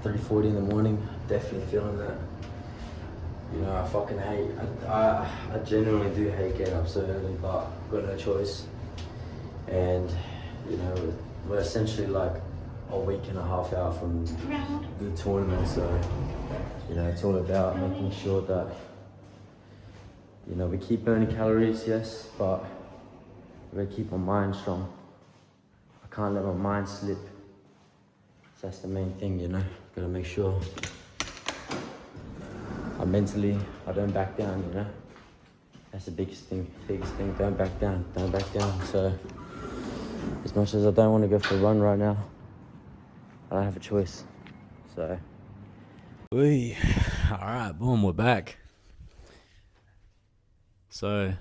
3:40 in the morning. Definitely feeling that. You know, I fucking hate. I genuinely do hate getting up so early, but I've got no choice. And you know, we're essentially like a week and a half out from the tournament, so you know, it's all about making sure that you know we keep burning calories, yes, but we gotta keep my mind strong. I can't let my mind slip. So that's the main thing, you know. Gotta make sure I don't back down, you know. That's the biggest thing. Don't back down. So as much as I don't want to go for a run right now, I don't have a choice. So all right, boom, we're back. So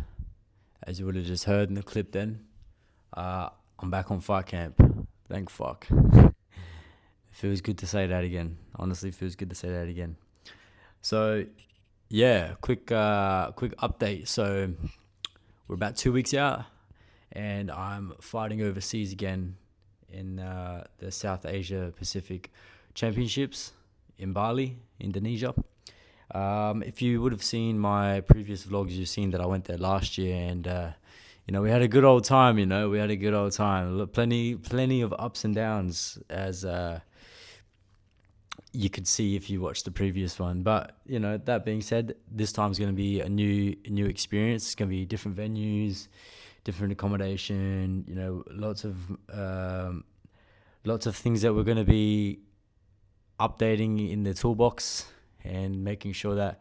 as you would have just heard in the clip then, I'm back on fight camp. Thank fuck. It feels good to say that again. Honestly, feels good to say that again. So yeah, quick update. So we're about 2 weeks out, and I'm fighting overseas again in the South Asia Pacific Championships in Bali, Indonesia. If you would have seen my previous vlogs, you've seen that I went there last year, and you know, we had a good old time. Plenty of ups and downs, as you could see if you watched the previous one. But you know, that being said, this time's going to be a new experience. It's going to be different venues, different accommodation. You know, lots of things that we're going to be updating in the toolbox, and making sure that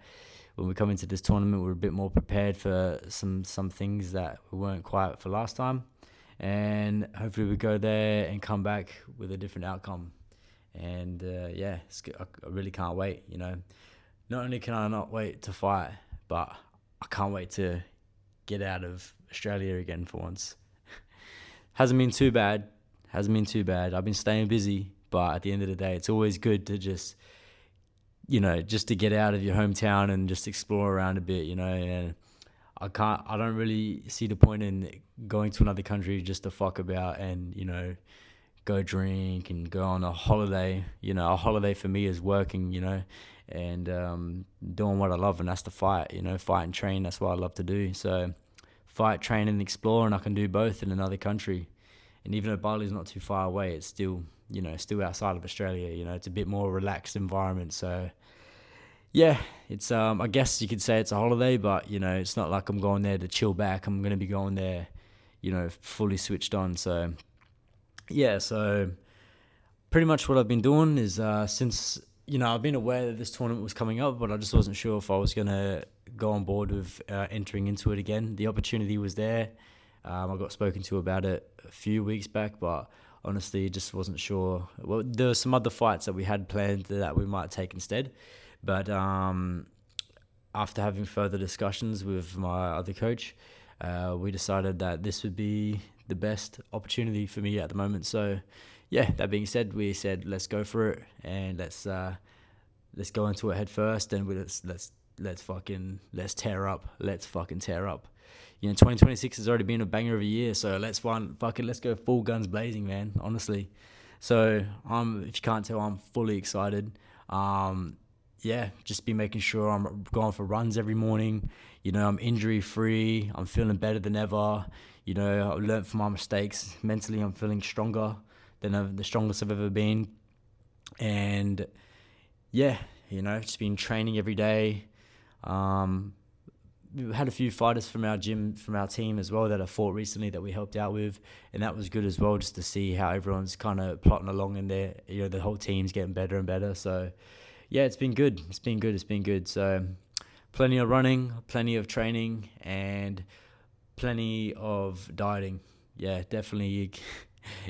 when we come into this tournament, we're a bit more prepared for some things that we weren't quite for last time. And hopefully we go there and come back with a different outcome. And yeah, I really can't wait, you know. Not only can I not wait to fight, but I can't wait to get out of Australia again for once. Hasn't been too bad. I've been staying busy, but at the end of the day, it's always good to just to get out of your hometown and just explore around a bit, you know. And I don't really see the point in going to another country just to fuck about and, you know, go drink and go on a holiday. You know, a holiday for me is working, you know, and doing what I love, and that's to fight, you know, fight and train. That's what I love to do. So fight, train and explore, and I can do both in another country. And even though Bali's not too far away, it's still, you know, still outside of Australia, you know. It's a bit more relaxed environment. So yeah, it's I guess you could say it's a holiday, but you know, it's not like I'm going there to chill back. I'm going to be going there, you know, fully switched on. So yeah, so pretty much what I've been doing is since, you know, I've been aware that this tournament was coming up, but I just wasn't sure if I was going to go on board with entering into it again. The opportunity was there. I got spoken to about it a few weeks back, but honestly, just wasn't sure. Well, there were some other fights that we had planned that we might take instead. But after having further discussions with my other coach, we decided that this would be the best opportunity for me at the moment. So yeah, that being said, we said let's go for it, and let's go into it head first, and let's fucking tear up. You know, 2026 has already been a banger of a year, so let's go full guns blazing, man, honestly. So if you can't tell, I'm fully excited. Yeah, just be making sure I'm going for runs every morning. You know, I'm injury free. I'm feeling better than ever. You know, I learned from my mistakes. Mentally, I'm feeling stronger than the strongest I've ever been. And yeah, you know, just been training every day. We had a few fighters from our gym, from our team as well, that have fought recently that we helped out with, and that was good as well, just to see how everyone's kind of plotting along in there. You know, the whole team's getting better and better. So yeah, it's been good. So plenty of running, plenty of training, and plenty of dieting. Yeah, definitely.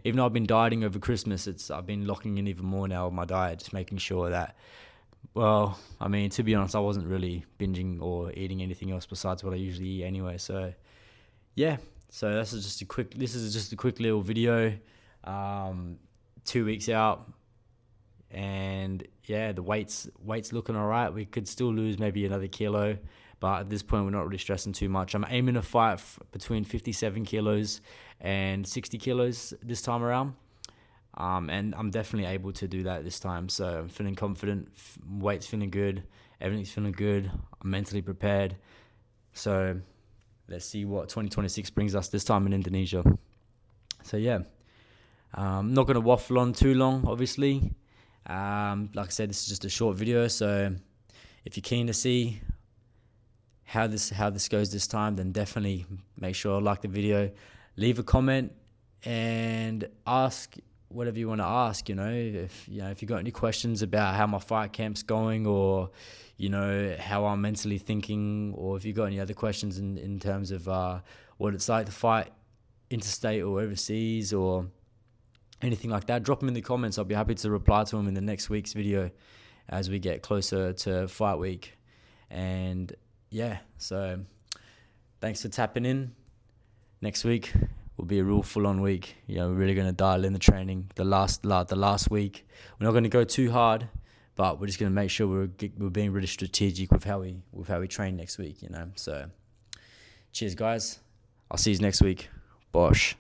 Even though I've been dieting over Christmas, I've been locking in even more now with my diet, just making sure that, well, I mean, to be honest, I wasn't really binging or eating anything else besides what I usually eat anyway. So yeah, so this is just a quick little video. 2 weeks out, and yeah, the weight's looking all right. We could still lose maybe another kilo, but at this point, we're not really stressing too much. I'm aiming to fight between 57 kilos and 60 kilos this time around. And I'm definitely able to do that this time. So I'm feeling confident. Weight's feeling good. Everything's feeling good. I'm mentally prepared. So let's see what 2026 brings us this time in Indonesia. So yeah, I'm not going to waffle on too long, obviously. Like I said, this is just a short video. So if you're keen to see how this goes this time, then definitely make sure to like the video, leave a comment, and ask whatever you want to ask. If you got any questions about how my fight camp's going, or how I'm mentally thinking, or if you got any other questions in terms of what it's like to fight interstate or overseas, or anything like that, drop them in the comments. I'll be happy to reply to them in the next week's video as we get closer to fight week. And yeah, so thanks for tapping in. Next week will be a real full-on week. We're really going to dial in the training. The last week, we're not going to go too hard, but we're just going to make sure we're being really strategic with how we train next week. So cheers, guys. I'll see you next week. Bosh.